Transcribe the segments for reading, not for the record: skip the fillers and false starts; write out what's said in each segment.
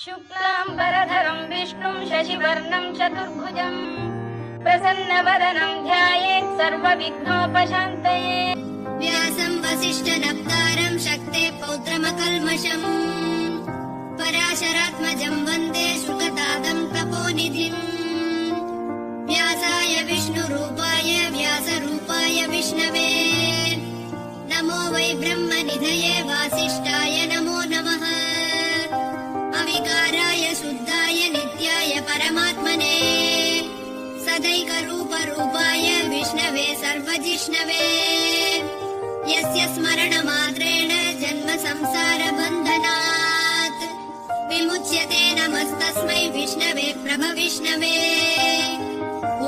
शुक्लाम्बरधरं विष्णुं शशिवर्णं चतुर्भुजं प्रसन्नवदनं ध्यायेत् सर्वविघ्नोपशान्तये। व्यासं वसिष्ठनप्तारं शक्ते पौत्रमकल्मषम् पराशरात्मजं वन्दे शुकतादं तपोनिधिम्। व्यासाय विष्णुरूपाय व्यासरूपाय विष्णवे नमो वै ब्रह्मनिधये वासिष्ठाय नमो नमः। अविकाराय शुद्धाय नित्याय परमात्मने सदैकरूपरूपाय विष्णवे सर्वजिष्णवे यस्य स्मरणमात्रेण जन्म संसारबन्धनात् विमुच्यते नमस्तस्मै विष्णवे प्रभविष्णवे।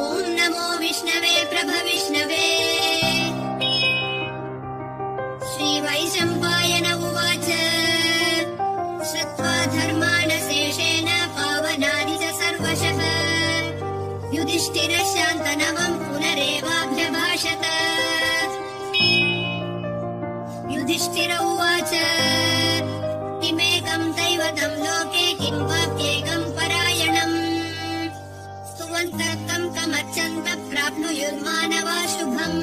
ॐ नमो विष्णवे प्रभविष्णवे। श्रीवैशम्पायन उवाच श्रुत्वा धर्मान् शेषेण पावनानि च सर्वशः युधिष्ठिरः शान्तनवं पुनरेवाभ्यभाषत। युधिष्ठिर उवाच किमेकं दैवतं लोके किं वाप्येकं परायणम् स्तुवन्तः कं कमर्चन्तः प्राप्नुयुर्मानवा शुभम्।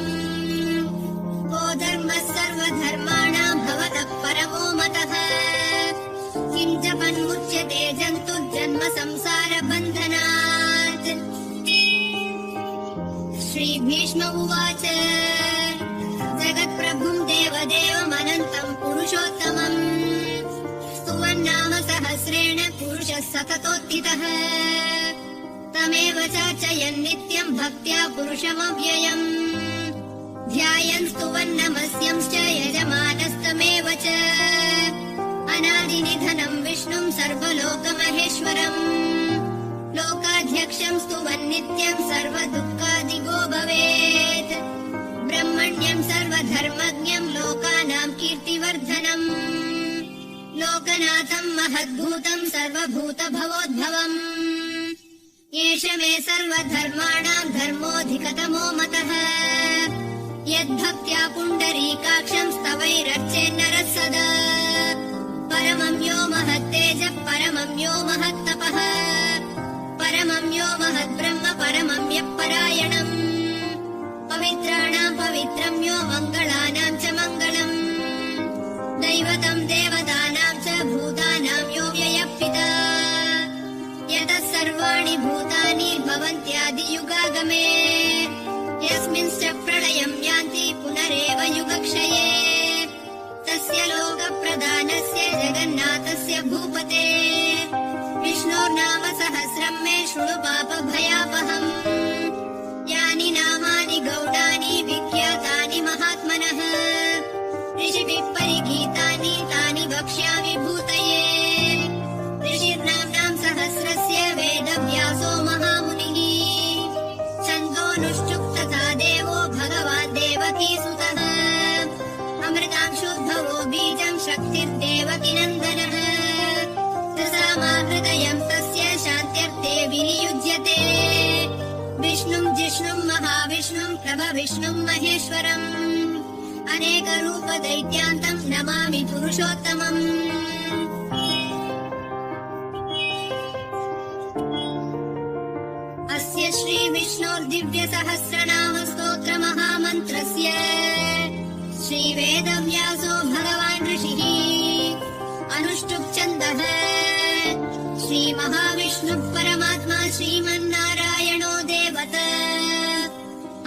को धर्मः सर्वधर्माणां भवतः परमो मतः किं जपन्मुच्यते जन्तुर्जन्म संसारबन्धनात्। श्रीभीष्म उवाच जगत्प्रभुं देवदेवमनन्तं पुरुषोत्तमम् स्तुवन्नाम सहस्रेण पुरुषः सततोत्थितः तमेव चार्चयन् नित्यं भक्त्या पुरुषमव्ययम् ध्यायन् स्तुवन्नमस्यंश्च यजमानस्तमेव च अनादिनिधनं विष्णुं सर्वलोकमहेश्वरम् लोकाध्यक्षं स्तुवन्नित्यं सर्वदुःखादिगो भवेत् ब्रह्मण्यं सर्वधर्मज्ञं लोकानां कीर्तिवर्धनम् लोकनाथं महद्भूतं सर्वभूतभवोद्भवम् एष मे सर्वधर्माणां धर्मोऽधिकतमो मतः यद्भक्त्या पुण्डरीकाक्षं स्तवैरर्चेन्नरः सदा परमं यो महत्तेजः परमं यो महत्तपः परमं यो महद्ब्रह्म परमं यः परायणम् पवित्राणां पवित्रं यो मङ्गलानां च मङ्गलम् दैवतं देवतानां च भूतानां यो व्ययः पिता यतः सर्वाणि भूतानि भवन्त्यादियुगागमे यस्मिंश्च प्रलयं यान्ति पुनरेव युगक्षये तस्य लोकप्रधानस्य जगन्नाथस्य भूपते विष्णोर्नाम सहस्रं मे शृणु पापभयापहम् यानि नामानि गौडानि विख्यातानि महात्मनः ऋषिभिः परिगीतानि तानि वक्ष्यामि भूतये। ऋषिर्नाम्नां सहस्रस्य वेदव्यासो महामुनिः छन्दोनुष्टुप् तथा देवो भगवान् देवकीसुतः अमृतांशोद्भवो बीजं शक्तिर्देवकीनन्दनः रसामाहृदयं तस्य शान्त्यर्थे विनियुज्यते विष्णुं जिष्णुं महाविष्णुं प्रभविष्णुं महेश्वरम् अनेकरूपदैत्यान्तं नमामि पुरुषोत्तमम्। अस्य श्रीविष्णोर्दिव्यसहस्रनामस्तोत्रमहामन्त्रस्य श्रीवेदव्यासो भगवान् ऋषिः अनुष्टुप् छन्दः श्रीमहाविष्णुः परमात्मा श्रीमन्नारायणो देवता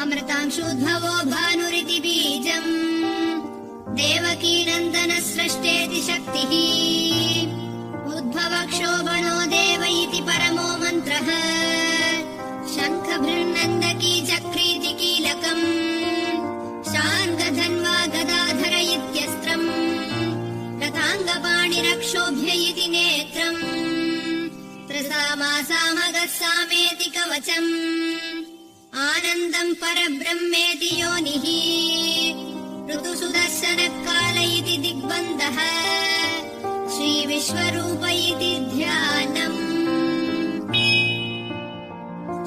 अमृतांशोद्भवो भानुरिति बीजम् देवकीनन्दनः स्रष्टेति शक्तिः उद्भवक्षोभणो देव इति परमो मन्त्रः शङ्खभृन्नन्दकी चक्रीति कीलकम् शार्ङ्गधन्वा गदाधर इत्यस्त्रम् रथाङ्गपाणिरक्षोभ्य इति नेत्रम् त्रसामासामगः सामेति कवचम् आनन्दम् परब्रह्मेति योनिः ऋतुसुदर्शनकाल इति दिग्बन्धः श्रीविश्वरूप इति ध्यानम्।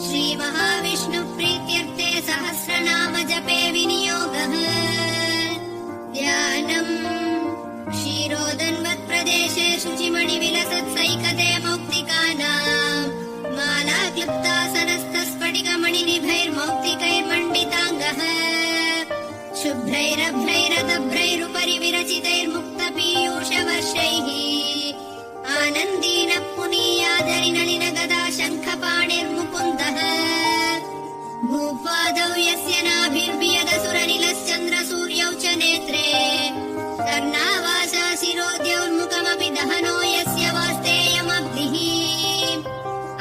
श्रीमहाविष्णुप्रीत्यर्थे सहस्रनाम जपे विनियोगः ध्यानम् क्षीरोदन्वत्प्रदेशे शुचिमणिविलसत्सैकते रचितैर्मुक्तपीयूषवर्षैः आनन्दीनः पुनीयादरिनलिनगदा शङ्खपाणिर्मुकुन्दः भूपादौ यस्य नाभिर्वियदसुरनिलश्चन्द्रसूर्यौ च नेत्रे कर्णावासा शिरोद्यौर्मुखमपि दहनो यस्य वास्तेयमब्धिः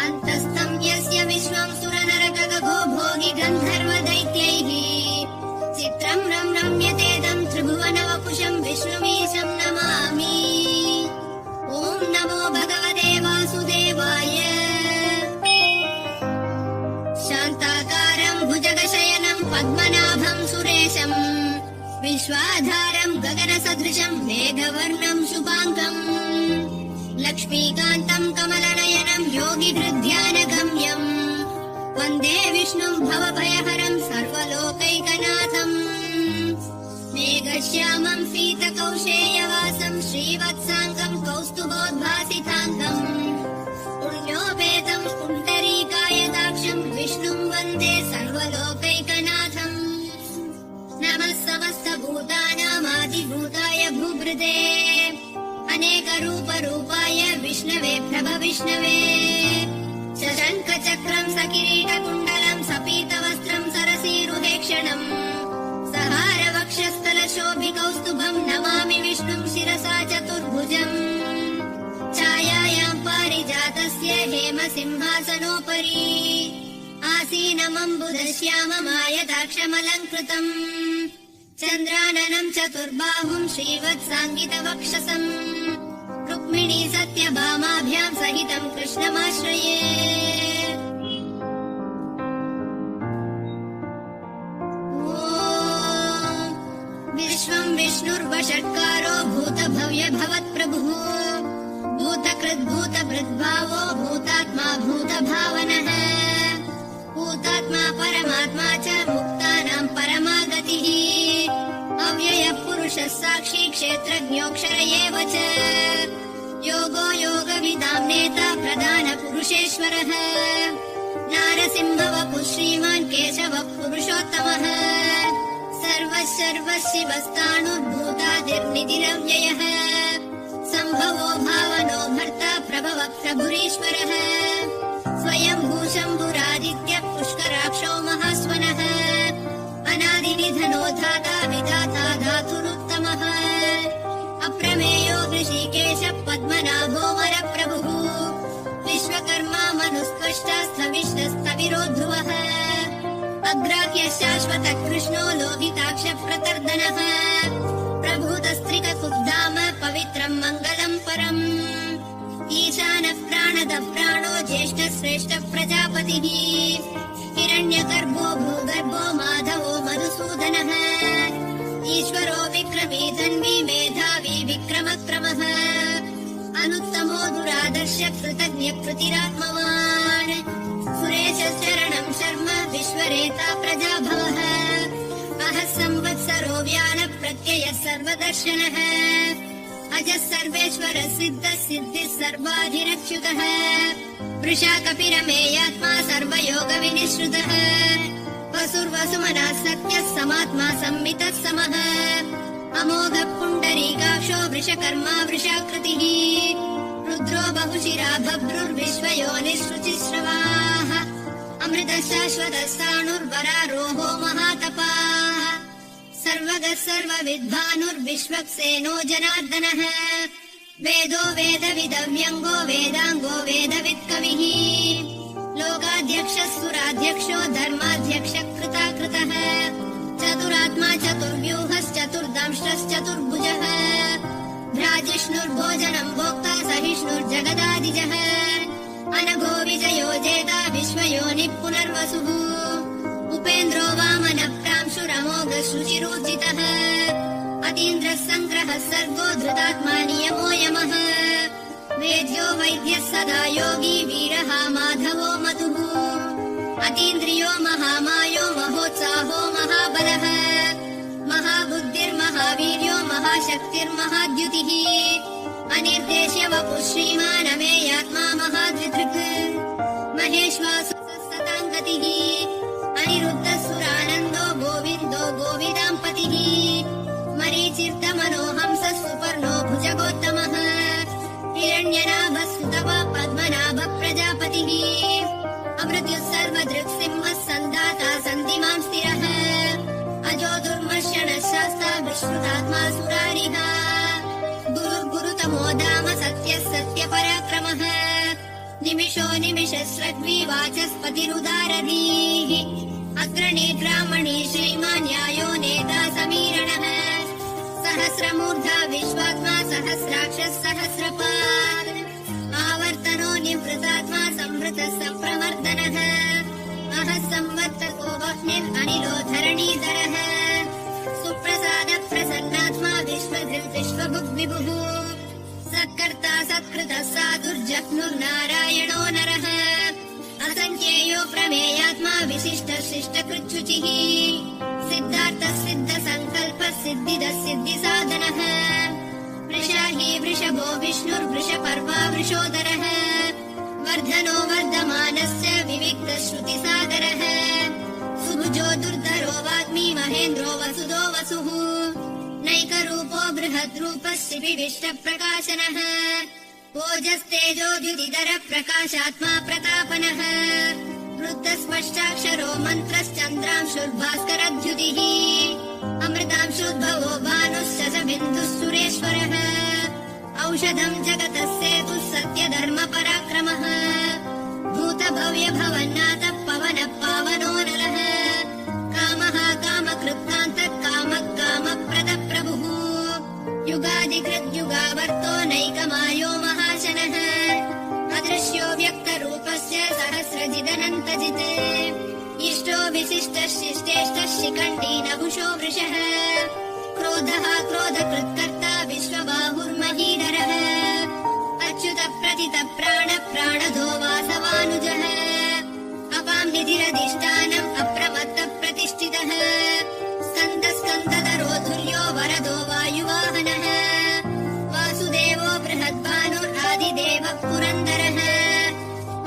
अन्तस्थं यस्य विश्वं सुरनरकगो भोगि गन्धर्वदैत्यैः चित्रं रम्यतेदं त्रिभुवनवपुषं विष्णुमीशं नमामि ॐ नमो भगवते वासुदेवाय शान्ताकारं भुजगशयनं पद्मनाभं सुरेशं विश्वाधारं गगनसदृशं मेघवर्णं शुभाङ्गम् लक्ष्मीकान्तं कमलनयनं योगिहृद्ध्यानगम्यम् वन्दे विष्णुं भवभयहरं सर्वलोकैकनाथम् मेघश्यामं पीतकौशेयवासं श्रीवत्साङ्गं कौस्तुभोद्भासिताङ्गम् पुण्योपेतं पुण्डरीकायदाक्षं विष्णुं वन्दे सर्वलोकैकनाथम् नमः समस्तभूतानामादिभूताय भूभृते अनेकरूपरूपाय विष्णवे प्रभविष्णवे शशङ्खचक्रं सकिरीटकुण्डलं सपीतवस्त्रं सरसीरुहेक्षणम् सहारवक्षस्थलशोभिकौस्तुभं नमामि विष्णुं शिरसा चतुर्भुजम् छायायां पारिजातस्य हेमसिंहासनोपरि आसीनमम्बुधश्याममायदाक्षमलङ्कृतम् चन्द्राननं चतुर्बाहुं श्रीवत्साङ्गितवक्षसम् रुक्मिणी सत्यभामाभ्यां सहितं कृष्णमाश्रये विश्वं विष्णुर्वषट्कारो भूतभव्यभवत्प्रभुः भूतकृद्भूतभृद्भावो भूतात्मा भूतभावनः भूतात्मा परमात्मा च मुक्तानां परमागतिः अव्ययः पुरुषः साक्षी क्षेत्रज्ञोऽक्षर एव च योगो योगविदां नेता प्रधानपुरुषेश्वरः नारसिंहवपुः श्रीमान् केशवः पुरुषोत्तमः सर्वः सर्वशिवस्ताणुर्भूतादिर्निधिरव्ययः सम्भवो भावनो भर्ता प्रभवः प्रभुरीश्वरः स्वयंभू शम्भुरादित्यः पुष्कराक्षो महास्वनः अनादिनिधनो धाता विधाता धातुरुत्तमः अप्रमेयो ऋषिकेशः पद्मनाभो वरप्रभुः विश्वकर्मा मनुस्त्वष्टास्थविष्टस्तविरो ध्रुवः अग्राह्यः शाश्वतः कृष्णो लोहिताक्षप्रतर्दनः प्रभूतस्त्रिककुब्धाम पवित्रं मङ्गलं परम् ईशानः प्राणदः प्राणो ज्येष्ठः श्रेष्ठः प्रजापतिः हिरण्यगर्भो भूगर्भो माधवो मधुसूदनः ईश्वरो विक्रमी धन्वी मेधावी विक्रमक्रमः अनुत्तमो दुरादर्श कृतज्ञ कृतिरात्मवान् सुरेशशरणं शर्म विश्वरेता प्रजाभवः अहः संवत्सरो व्यान प्रत्ययः सर्वदर्शनः अजः सर्वेश्वरः सिद्धः सिद्धिः सर्वाधिरच्युतः वृषा कपिरमेयात्मा सर्वयोगविनिश्रुतः वसुर्वसुमनः सत्यः समात्मा संमितः समः अमोघः पुण्डरीकाक्षो वृषकर्मा वृषाकृतिः रुद्रो बहुशिरा बभ्रुर्विश्वयोनिःशुचिश्रवाः अमृतः शाश्वतः साणुर्वरारोहो महातपाः सर्वगः सर्वविद्भानुर्विश्वक्सेनो जनार्दनः वेदो वेदविदव्यङ्गो वेदाङ्गो वेदवित्कविः लोकाध्यक्षः सुराध्यक्षो धर्माध्यक्षः कृताकृतः चतुरात्मा चतुर्व्यूहश्चतुर्दंष्ट्रश्चतुर्भुजः भ्राजिष्णुर्भोजनं भोक्ता सहिष्णुर्जगदादिजः अनघो विजयो जेता विश्वयोनिः पुनर्वसुः उपेन्द्रो वामनः प्रांशुरमोघः शुचिरूर्जितः अतीन्द्रः सङ्ग्रहः सर्गो धृतात्मा नियमो यमः वेद्यो वैद्यः सदा योगी वीरः माधवो मधुः अतीन्द्रियो महामायो महोत्साहो महाबलः महाबुद्धिर्महावीर्यो महाशक्तिर्महाद्युतिः अनिर्देश्य वपुः श्रीमानमेयात्मा महाधृधृक् महेश्वासु सताङ्गतिः अनिरुद्धः सुरानन्दो गोविन्दो गोविदाम्पतिः मरीचिर्दमनोऽहं वरुणो भुजगोत्तमः हिरण्यनाभः सुतवा पद्मनाभ प्रजापतिः अमृत्युः सर्वदृक्सिंहः सन्धाता सन्धिमां स्थिरः अजो दुर्मर्षणः शास्ता विश्रुतात्मा सुरारिः गुरुतमो धाम सत्यः सत्यपराक्रमः निमिषो निमिषस्रग्वी वाचस्पतिरुदारधीः अग्रणी ब्राह्मणी श्रीमान् न्यायो नेता समीरणः सहस्रमूर्धा विश्वात्मा सहस्राक्षः सहस्रपात् आवर्तनो निवृतात्मा संवृतः सम्प्रमर्दनः अहः संवर्तको वह्निरनिलो धरणीधरः सुप्रसाद प्रसन्नात्मा विश्वधृ विश्वभुग् विभुः सत्कर्ता सत्कृतः साधुर्जह्नुर्नारायणो नरः असङ्ख्येयो प्रमेयात्मा विशिष्टः शिष्टकृच्छुचिः सिद्धार्थः सिद्धसङ्कल्पः सिद्धिदः सिद्धिसाधनः वृषाही वृषभो विष्णुर्वृषपर्वा वृषोदरः वर्धनो वर्धमानस्य विविक्तः श्रुतिसागरः सुभुजो दुर्धरो वाग्मी महेन्द्रो वसुदो वसुः नैकरूपो बृहद्रूपः शिबिविष्टप्रकाशनः ओजस्तेजोद्युतिधर प्रकाशात्मा प्रतापनः वृत्तस्पष्टाक्षरो मन्त्रश्चन्द्रांशुर्भास्करद्युतिः अमृतांशुद्भवो भानुश्चशबिन्दुः सुरेश्वरः औषधम् जगतः सेतुः सत्यधर्मपराक्रमः भूतभव्यभवन्नाथः पवनः पावनो नलः कामः कामकृत्कान्तः कामः कामप्रदः प्रभुः युगादिकृद्युगावर्तो नैकमायो महाशनः अदृश्यो व्यक्तरूपस्य सहस्रजिदनन्तजित् इष्टो विशिष्टः शिष्टेष्टः शिखण्डी नभुषो वृषः क्रोधः क्रोधकृत्कर्ता विश्वबाहुर्महीधरः अच्युतः प्रतितः प्राणधो वासवानुजः अपां निधिरधिष्ठानम् अप्रमत्तः प्रतिष्ठितः स्कन्दधरो धुर्यो वरदो वायुवाहनः वासुदेवो बृहद्भानुरादिदेवः पुरन्दरः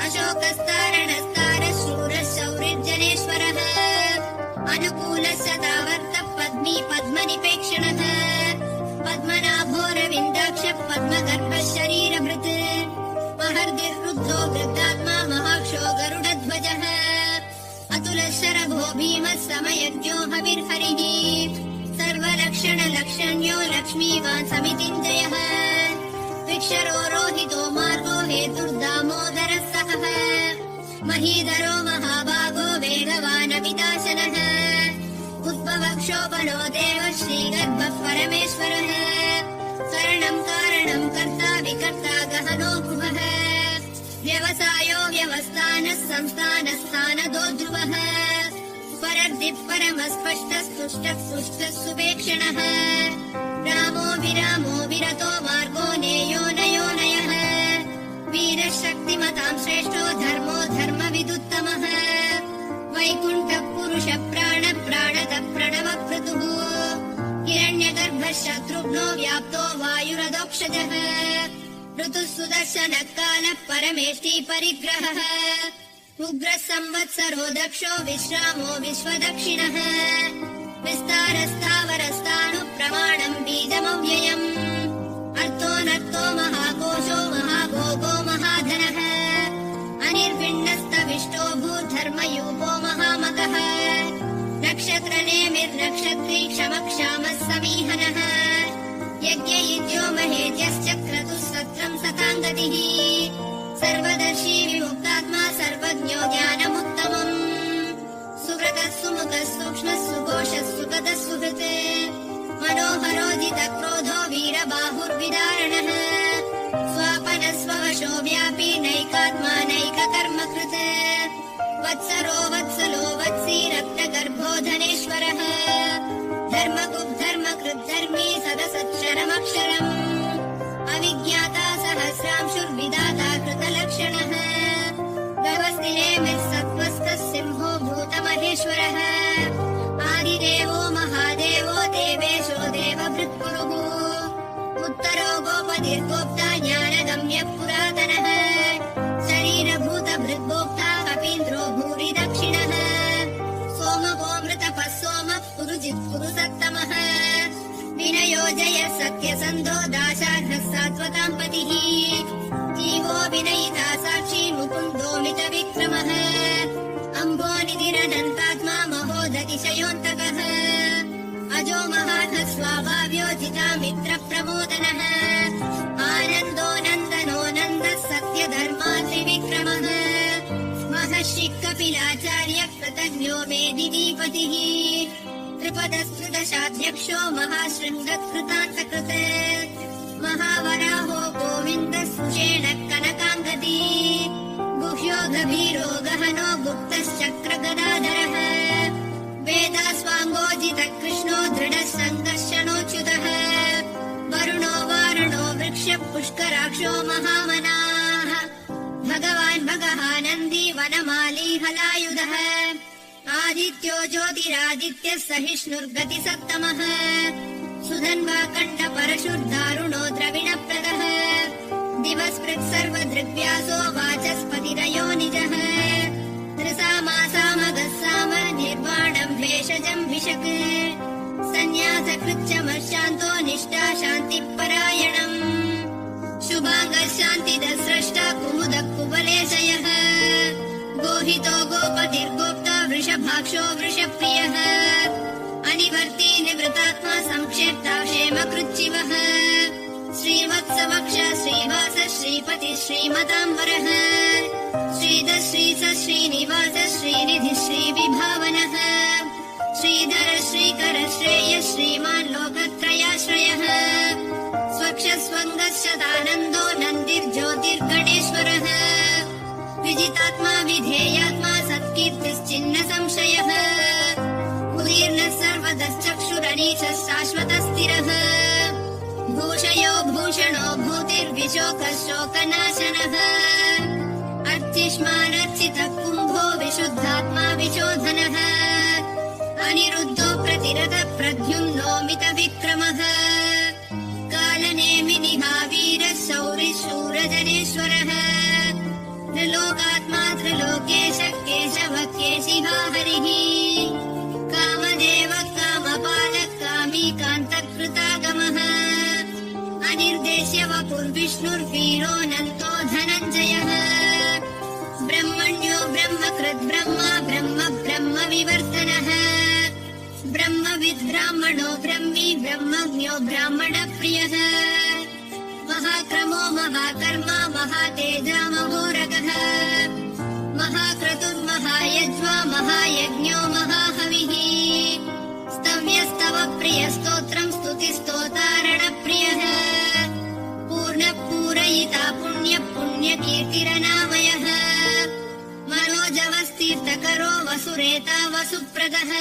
अशोकस्तारणस्तारः शूरः शौरिर्जनेश्वरः अनुकूलः सदावर्तः पद्मी पद्मनिपेक्षणः पद्मनाभोरविन्दाक्षः पद्मगर्भः शरीरभृत् महर्दिर्रुद्धो वृद्धात्मा महाक्षो गरुडध्वजः अतुलः शरभो भीमः समयज्ञो हविर्हरिः सर्वलक्षणलक्षण्यो लक्ष्मीवान् समितिञ्जयः विक्षरो रोहितो मार्गो हेतुर्दामोदरः सहः महीधरो महाभागो वेगवानमिताशनः उद्भवक्षोभनो देवः श्रीगर्भः परमेश्वरः करणम् कारणम् कर्ता विकर्ता गहनो भुवः व्यवसायो व्यवस्थानः संस्थानस्थानदो ध्रुवः परर्दिः परमस्पष्टस्तुष्टः पुष्टः सुपेक्षणः रामो विरामो विरतो मार्गो नेयो नयो नयः वीरः शक्तिमतां श्रेष्ठो धर्मो धर्मविदुत्तमः वैकुण्ठः पुरुषः प्राणतः प्रणवक्रतुः हिरण्यगर्भः शत्रुघ्नो व्याप्तो वायुरदोक्षजः ऋतुः सुदर्शनः कालः परमेष्टि परिग्रहः उग्रः संवत्सरो दक्षो विश्रामो विश्वदक्षिणः विस्तारस्तावरस्तानुः प्रमाणम् बीजमव्ययम् अर्थोऽनर्थो महाकोशो महाभोगो महाधनः अनिर्विण्णस्तविष्टो भूधर्मयूपो महामकः नक्षत्रनेमिर्नक्षत्री क्षमक्षामः समीहनः यज्ञयित्यो महेज्यश्च क्रतुः सत्रम् सताङ्गतिः सर्वदर्शी विमुक्तात्मा सर्वज्ञो ज्ञानमुत्तमम् सुव्रतः सुमुखः सूक्ष्मः सुघोषः सुगतः सुहृत् मनोहरोजितः क्रोधो वीरबाहुर्विदारणः स्वापनः स्ववशो व्यापी नैकात्मा नैककर्मकृत् वत्सरो वत्सलो वत्सी रक्तगर्भो धनेश्वरः धर्मकृद्धर्मी सदसच्छरमक्षरम् अविज्ञाता सहस्रांशुर्विदाता कृतलक्षणः गवस्तिनेमिः सत्त्वस्थः सिंहो भूतमहेश्वरः आदिदेवो महादेवो देवेशो देवभृत्पुरुः उत्तरो गोपतिर्गोप्ता ज्ञानगम्यः पुरातनः शरीरभूतभृद्गोप्ता कपीन्द्रो भूरि दक्षिणः सोमगोमृतपः सोमः पुरुजित् पुरुसत्तमः विनयो जय सत्यसन्धो दाशार्हः सात्वतां पतिः जीवो विनयिता साक्षी मुकुन्दोमितविक्रमः अम्बोनिधिरनन्तात्मा महोदतिशयोऽन्तकः अजो महार्हः स्वाभाव्योजिता मित्रप्रमोदनः आनन्दो नन्दनो नन्दः सत्यधर्मात्रिविक्रमः महर्षिः कपिलाचार्यः कृतज्ञो मेदिनीपतिः त्रिपदस्कृतशाध्यक्षो महाशृङ्गकृतान्तकृत महावराहो गोविन्दः सुषेणः कनकाङ्गदी गुह्यो गभीरो गहनो गुप्तश्चक्रगदाधरः वेदास्वाङ्गोजितः कृष्णो दृढः सङ्कर्षणोच्युतः वरुणो वारणो वृक्षः पुष्कराक्षो महामनाः भगवान् भगहानन्दी वनमाली हलायुधः आदित्यो ज्योतिरादित्यः सहिष्णुर्गतिसत्तमः सुधन्वा कण्ठपरशुर्दारुणो द्रविणप्रदः दिवस्पृक् सर्वदृग्व्यासो वाचस्पतिरयो निजः त्रिसामासामगः साम निर्वाणम् भेषजम् भिषक् सन्न्यासकृच्छमशान्तो निष्ठा शान्तिपरायणम् शुभाङ्गः शान्तिदः स्रष्टा कुमुदः कुवलेशयः गोहितो गोपतिर्गोप्ता वृषभाक्षो वृषप्रियः अनिवर्ती निवृतात्मा संक्षेप्ता क्षेमकृच्छिवः श्रीवत्सवक्ष श्रीवास श्रीपति श्रीमताम्बरः श्रीधर श्रीस श्रीनिवास श्रीनिधि श्रीविभावनः श्रीधर श्रीकर श्रेय श्रीमान् लोकत्रयाश्रयः स्वक्षस्वङ्गशतानन्दो नन्दिर्ज्योतिर्गणेश्वरः विजितात्मा विधेयात्मा सत्कीर्तिश्चिन्न संशयः उदीर्णः सर्वदश्चक्षुरनीशः शाश्वतस्थिरः भूषयो भूषणो भूतिर्विशोकः शोकनाशनः अर्चिष्मानर्चितः कुम्भो विशुद्धात्मा विशोधनः अनिरुद्धो प्रतिरतः प्रद्युम्नोमितविक्रमः कालनेमिनिहावीरः शौरिः शूरजनेश्वरः त्रिलोकात्मा त्रिलोकेशः केशवः केशिहा हरिः कामदेवः कामपालः कामी कान्तकृतागमः अनिर्देश्य वपुर्विष्णुर्वीरोऽनन्तो धनञ्जयः ब्रह्मण्यो ब्रह्मकृत् ब्रह्मा ब्रह्म ब्रह्म विवर्तनः ब्रह्मविद् ब्राह्मणो ब्रह्मी ब्रह्मज्ञो ब्राह्मणप्रियः महाक्रमो महाकर्मा महातेजा महोरगः महाक्रतुर्महायज्वा महायज्ञो महाहविः स्तव्यस्तव प्रियस्तोत्रम् स्तुतिस्तोतारणप्रियः पूर्णपूरयिता पुण्यकीर्तिरनामयः मनोजवस्तीर्थकरो वसुरेता वसुप्रदः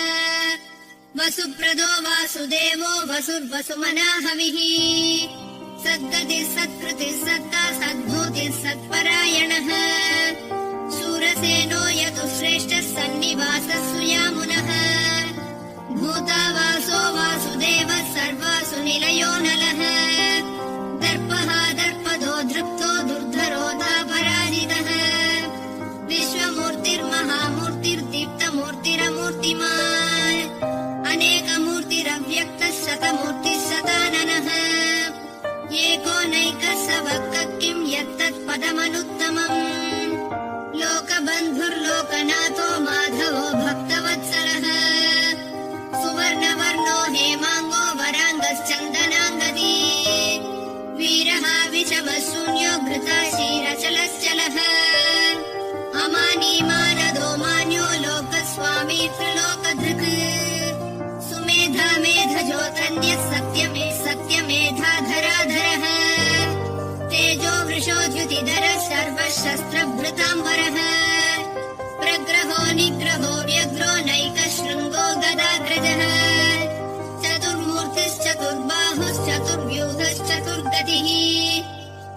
वसुप्रदो वासुदेवो वसुर्वसुमनाहविः सद्गतिः सत्कृतिः सत्ता सद्भूतिः सत्परायणः शूरसेनो यतु श्रेष्ठः सन्निवासः सुयामुनः भूतावासो वासुदेवः सर्वासु निलयो नलः दर्पः दर्पदो धृप्तो दुर्धरोधापराजितः विश्वमूर्तिर्महामूर्तिर्दीप्तमूर्तिरमूर्तिमान् अनेकमूर्तिरव्यक्तः शतमूर्तिः शताननः एकोनैकः स वक्तः किं यत्तत्पदमनुत्तमम् लोकबन्धुर्लोकनाथो माधवो भक्तवत्सलः सुवर्णवर्णो हेमाङ्गो वराङ्गश्चन्दनाङ्गदी वीरः विषमः शून्यो घृता क्षीरचलश्चलः अमानी मानदो मान्यो लोकस्वामी त्रिलोकधृक् सुमेधा मेधजोतन्यः सत्यमे सत्यमेधाधराधरः तेजो वृषोद्युतिधरः सर्वशस्त्रभृताम्बरः प्रग्रहो निग्रहो व्यग्रो नैकः शृङ्गो गदाग्रजः चतुर्बाहुश्चतुर्व्यूहश्चतुर्गतिः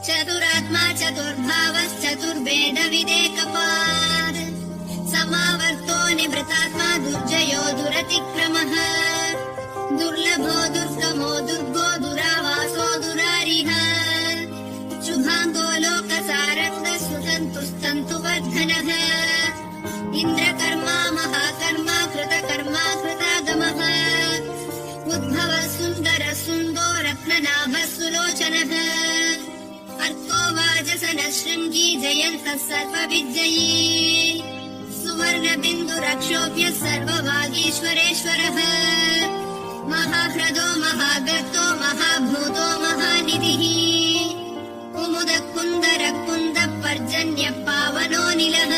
चतुरात्मा चतुर्भावश्चतुर्वेदविदेकपात् समावर्तो निवृतात्मा दुर्जयो दुरतिक्रमः दुर्लभो दुर्गमो दुर्गो दुरावासो दुरारिः शुभाङ्गो लोकसारङ्गः सुतन्तुस्तन्तुवर्धनः इन्द्रकर्मा महाकर्मा कृतकर्मा कृतागमः उद्भवः सुन्दर सुन्दोर सिंहासन शृङ्गी जयन्तः सर्वविजयी सुवर्णबिन्दुरक्षोभ्य सर्ववागीश्वरेश्वरः महाह्रदो महागर्तो महाभूतो महानिधिः कुमुदकुन्दरकुन्दपर्जन्यः पावनोऽनिलः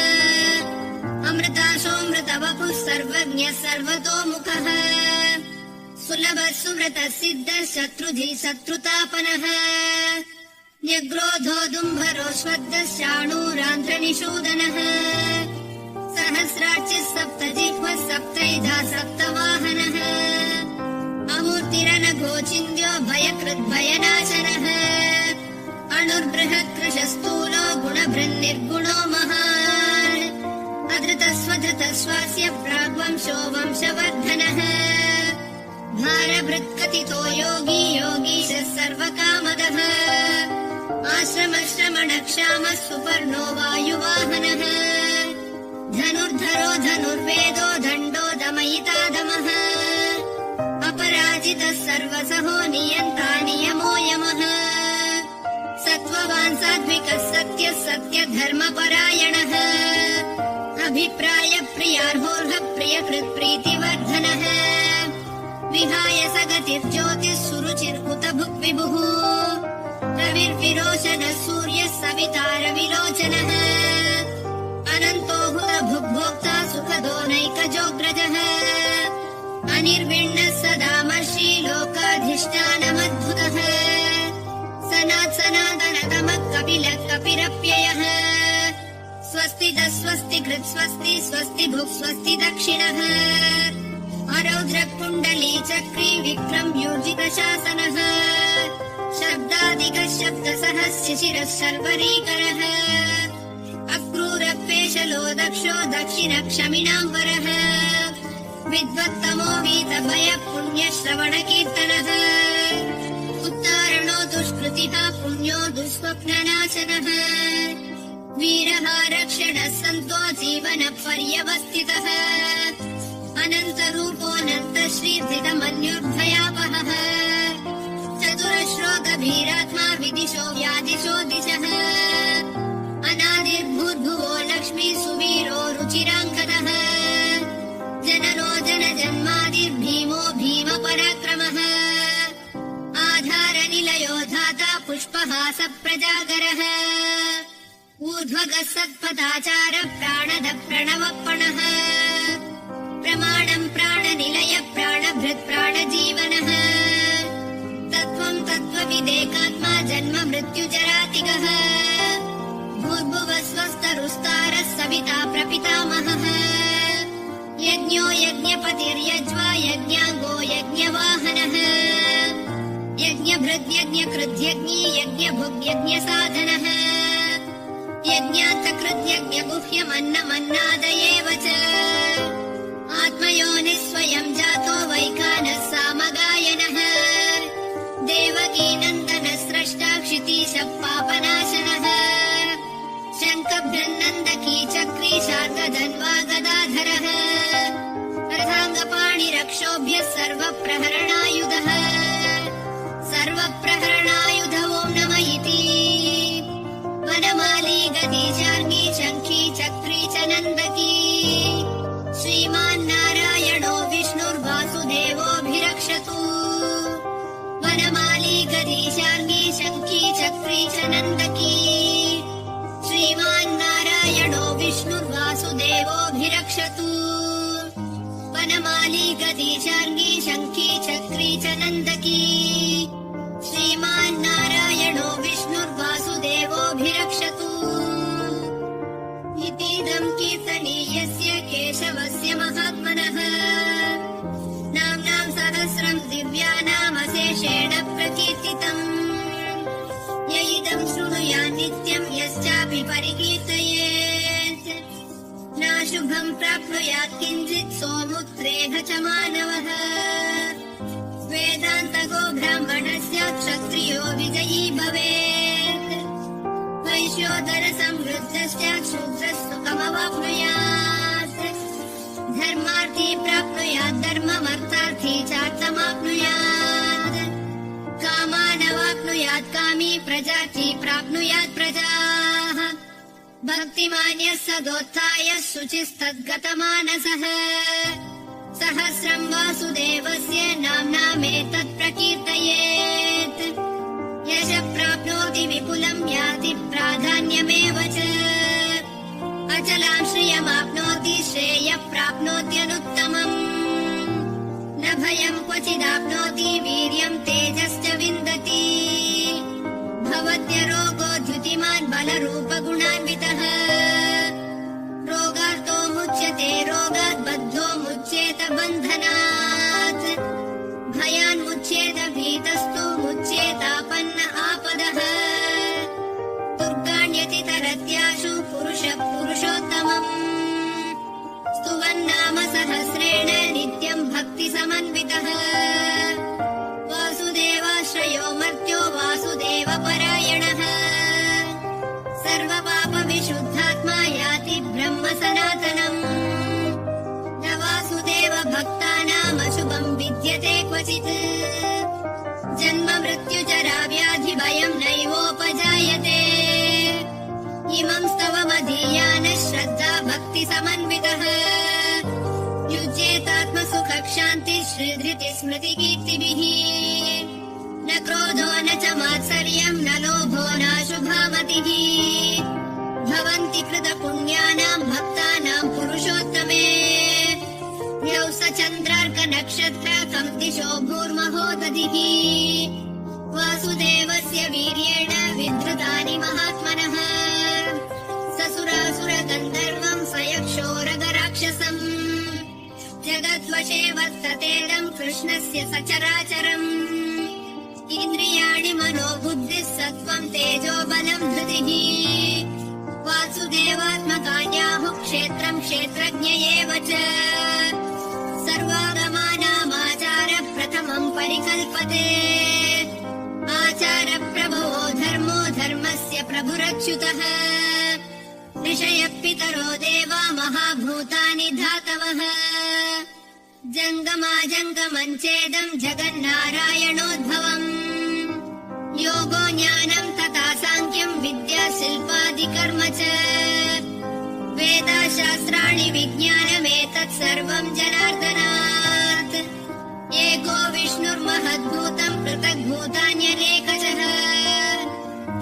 अमृताशोऽमृतवपुः सर्वज्ञः सर्वतोमुखः सुलभः सुव्रतः सिद्धः शत्रुधि शत्रुतापनः न्यग्रोधो दुम्भरोऽश्वत्थः शाणूरान्ध्रनिषूदनः सहस्रार्चिः सप्तजिह्वः सप्तैधा सप्तवाहनः अमूर्तिरनघोचिन्त्यो भयकृद्भयनाशनः अणुर्बृहत्कृशस्थूलो गुणभृन्निर्गुणो महान् अधृतस्वधृतश्वास्य प्राग्वंशो वंशवर्धनः भारभृत्कथितो योगी योगीशः सर्वकामदः आश्रमश्रमणक्षामः सुपर्णो वायुवाहनः धनुर्धरो धनुर्वेदो दण्डो दमयितादमः अपराजितः सर्वसहो नियन्ता नियमो यमः सत्त्ववान् सात्विकः सत्यः सत्यधर्मपरायणः अभिप्राय प्रियार्होर्ह प्रियकृत् प्रीतिवर्धनः विहाय सगतिर्ज्योतिः सुरुचिर्हुत भुक्विभुः रविर्विरोचनः सूर्यः सविता रविलोचनः अनन्तो हुत भुग्भोक्ता सुखदो नैकजोऽग्रजः अनिर्विण्णः सदामर्षि लोकाधिष्ठानमद्भुतः सनातनतमः कपिलः कपिरप्ययः स्वस्तितः स्वस्ति कृत् स्वस्ति स्वस्ति भुक् स्वस्ति दक्षिणः अरौद्रः कुण्डली चक्री विक्रम्यूर्जितशासनः शब्दादिकः शब्दसः शिशिरः शर्वरीकरः अक्रूरपेशलो दक्षो दक्षिणक्षमिणाम्बरः विद्वत्तमो वीतभयः पुण्यश्रवणकीर्तनः उत्तारणो दुष्कृतिः पुण्यो दुःस्वप्ननाशनः वीरः रक्षणः सन्तो जीवनपर्यवस्थितः अनन्तरूपोऽनन्तश्रीर्धितमन्युर्भयापहः चतुरश्रोतभीरात्मा विदिशो व्यादिशो दिशः अनादिर्भूर्भुवो लक्ष्मी सुवीरो रुचिराङ्कदः जननो जनजन्मादिर्भीमो भीमपराक्रमः आधारनिलयो धाता पुष्पहासप्रजागरः ऊर्ध्वगः सत्पथाचार प्राणदः प्रणवपणः प्रमाणम् प्राणनिलय प्राणभृत् प्राणजीवनः तत्त्वम् तत्त्वविदेकात्मा जन्म मृत्युजरातिगः भूर्भुवः स्वस्तरुस्तारः सविता प्रपितामहः यज्ञो यज्ञपतिर्यज्वा यज्ञाङ्गो यज्ञवाहनः यज्ञभृद्यज्ञकृद्यज्ञी यज्ञभुग्यज्ञसाधनः यज्ञान्तकृद्यज्ञगुह्यमन्नमन्नादयेव च आत्मयोनिः स्वयम् जातो वैखानः सामगायनः देवकीनन्दनः स्रष्टा क्षितीशः पापनाशनः शङ्खभृन्नन्दकी चक्री शार्दधन्वा गदाधरः रथाङ्गपाणिरक्षोभ्यः सर्वप्रहरणायुधः सर्वप्रहरणायुध ॐ नमः इति वनमाली गदीशार्ङ्गी शङ्खी चक्री च नन्दकी श्रीमान्नारायणो विष्णुर्वासुदेवोऽभिरक्षतु वनमाली गदीशार्ङ्गी शङ्खी चक्री च नन्दकी श्रीमान्नारायणो विष्णुर्वासुदेवोऽभिरक्षतु वनमाली गदीशार्ङ्गी शङ्खी चक्री च नन्दकी श्रीमान्नारायणो विष्णुर्वासुदेवोऽभिरक्षतु इतीदम् कीर्तनीयस्य केशवस्य महात्मनः नाम्नाम् सहस्रम् दिव्यानामशेषेण प्रकीर्तितम् य इदम् शृणुयात् नित्यम् यश्चापि परिकीर्तयेत् नाशुभम् प्राप्नुयात् किञ्चित् सोमुत्रेह च मानवः वेदान्तको ब्राह्मणस्य क्षत्रियो विजयी भवेत् वैश्योदरसमृद्धस्य शूद्रस्तुकमवाप्नुयात् धर्मार्थी प्राप्नुयात् धर्ममर्थार्थी चार्थमाप्नुयात् कामानवाप्नुयात् कामी प्रजार्थी प्रजार्थी प्राप्नुयात् प्रजाः भक्तिमान्यः सदोत्थाय शुचिस्तद्गतमानसः सहस्रं वासुदेवस्य नाम्नामेतत् प्रकीर्तयेत् यशः प्राप्नोति विपुलं याति प्राधान्यमेव च अचलां श्रियमाप्नोति श्रेयः प्राप्नोत्यनुत्तमम् न भयं क्वचिदाप्नोति वीर्यं तेजश्च विन्दति भवत्यरोगो द्युतिमान् बलरूपगुणान्वितः रोगार्तो मुच्यते रोगात् बद्धो मुच्येत बन्धनात् भयान्मुच्येत भीतस्तु मुच्येतापन्न आपदः दुर्गाण्यतितरत्याशु पुरुषः पुरुषोत्तमम् स्तुवन्नाम सहस्रेण नित्यं भक्तिसमन्वितः वासुदेवाश्रयो मर्त्यो वासुदेवपरायणः सर्वपापविशुद्धात्मा याति ब्रह्म सनातनम् न वासुदेव भक्तानामशुभं विद्यते क्वचित् जन्म मृत्युजरा व्याधि भयं नैवोपजायते इमं स्तवमधीयानः श्रद्धा भक्तिसमन्वितः युज्येतात्मसुखक्षान्तिः श्रीधृतिस्मृतिकीर्तिभिः न क्रोधो न च मात्सर्यं न लोभो नाशुभामतिः भवन्ति कृतपुण्यानां भक्तानां पुरुषोत्तमे यौ स चन्द्रार्कनक्षत्रकं दिशो भूर्महो दधिः वासुदेवस्य वीर्येण विधृतानि महात्मनः ससुरासुरगन्धर्वं स यक्षोरगराक्षसम् जगद्वशे वर्ततेदं कृष्णस्य सचराचरम् इन्द्रियाणि मनोबुद्धिः सत्त्वं तेजो बलं धृतिः वासुदेवात्मकान्याहुः क्षेत्रं क्षेत्रज्ञ एव च सर्वागमानामाचारः प्रथमं परिकल्पते आचारप्रभवो धर्मो धर्मस्य प्रभुरच्युतः ऋषयः पितरो देवा महाभूतानि धातवः जङ्गमाजङ्गमञ्चेदं जगन्नारायणोद्भवम् योगो ज्ञानं तथा साङ्ख्यं विद्या शिल्पादिकर्म च वेदाशास्त्राणि विज्ञानमेतत् सर्वं जनार्दनात् एको विष्णुर्महद्भूतं पृथग्भूतान्यनेकशः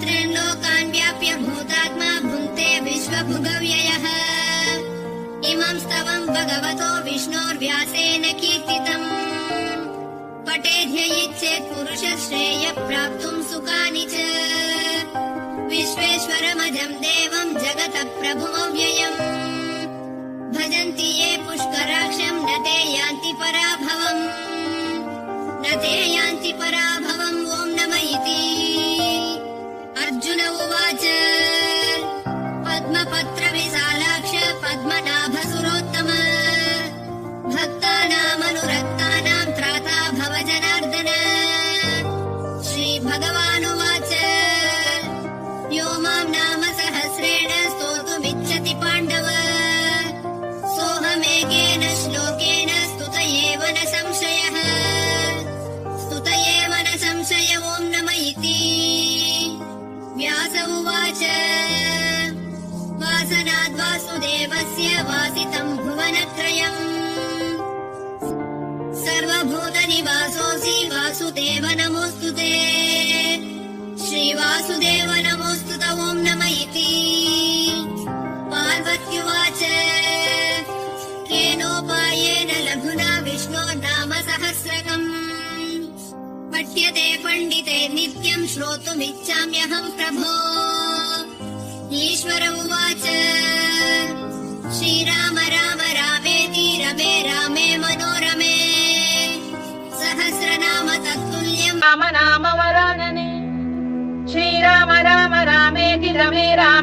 त्रिलोकान् व्याप्य भूतात्मा भुङ्क्ते विश्वभुगव्ययः इमं स्तवं भगवतो विष्णोर्व्यासेन कीर्तितम् पठेद्ययिच्छेत् पुरुषः श्रेयः प्राप्तुं सुखानि च विश्वेश्वरमजं देवं जगतः प्रभुमव्ययम् भजन्ति ये पुष्कराक्षं न ते यान्ति पराभवम् न ते यान्ति पराभवम् ॐ नमः इति अर्जुन उवाच पद्मपत्रविशालाक्ष पद्मनाभसुरोत्तम भक्तानामनुरक्तानां त्राता भव जनार्दन श्रीभगवानुवाच यो मां नाम सहस्रेण स्तोतुमिच्छति पाण्डव सोऽहमेकेन श्लोकेन स्तुत एव न संशयः स्तुत एव न संशय ॐ नमः इति व्यास उवाच वासनाद्वासुदेवस्य वासितं भुवनत्रयम् सर्वभूतनिवासोऽसि वासुदेव नमोऽस्तु ते श्रीवासुदेव नमोऽस्तु ॐ नमः इति पार्वत्युवाच केनोपायेन लघुना विष्णोर्नाम सहस्रकम् पठ्यते पण्डिते नित्यं श्रोतुमिच्छाम्यहं प्रभो ईश्वर उवाच श्रीराम राम रामेति रमे रामे मनोरमे सहस्रनाम तत्तुल्यम् राम नाम वरानने श्रीराम राम रामेति रमे रामे